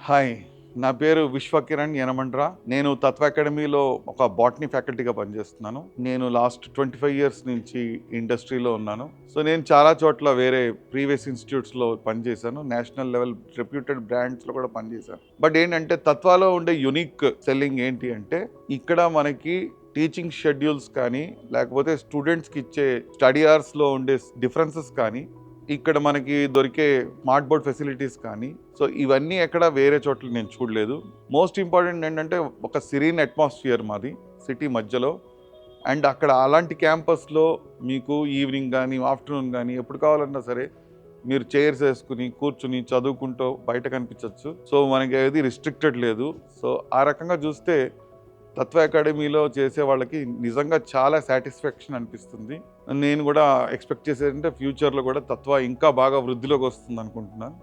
Hi, నా పేరు విశ్వకిరణ్ యనమండ్రా. నేను తత్వ అకాడమీలో ఒక బాటనీ ఫ్యాకల్టీగా పనిచేస్తున్నాను. నేను లాస్ట్ 25 ఇయర్స్ నుంచి ఇండస్ట్రీలో ఉన్నాను. సో నేను చాలా చోట్ల వేరే ప్రీవియస్ ఇన్స్టిట్యూట్స్లో పనిచేశాను. నేషనల్ లెవెల్ రెప్యూటెడ్ బ్రాండ్స్లో కూడా పనిచేశాను. బట్ ఏంటంటే తత్వాలో ఉండే యునిక్ సెల్లింగ్ ఏంటి అంటే ఇక్కడ మనకి టీచింగ్ షెడ్యూల్స్ కానీ లేకపోతే స్టూడెంట్స్కి ఇచ్చే స్టడీ అవర్స్లో ఉండే డిఫరెన్సెస్ కానీ ఇక్కడ మనకి దొరికే స్మార్ట్ బోర్డ్ ఫెసిలిటీస్ కానీ సో ఇవన్నీ ఎక్కడ వేరే చోట్ల నేను చూడలేదు. మోస్ట్ ఇంపార్టెంట్ ఏంటంటే ఒక సిరీన్ అట్మాస్ఫియర్ మాది సిటీ మధ్యలో. అండ్ అక్కడ అలాంటి క్యాంపస్లో మీకు ఈవినింగ్ కానీ ఆఫ్టర్నూన్ కానీ ఎప్పుడు కావాలన్నా సరే మీరు చైర్స్ వేసుకుని కూర్చుని చదువుకుంటూ బయట కనిపించవచ్చు. సో మనకి ఏది రిస్ట్రిక్టెడ్ లేదు. సో ఆ రకంగా చూస్తే తత్వ అకాడమీలో చేసే వాళ్ళకి నిజంగా చాలా సాటిస్ఫాక్షన్ అనిపిస్తుంది. నేను కూడా ఎక్స్పెక్ట్ చేసేదంటే ఫ్యూచర్లో కూడా తత్వ ఇంకా బాగా వృద్ధిలోకి వస్తుంది అనుకుంటున్నాను.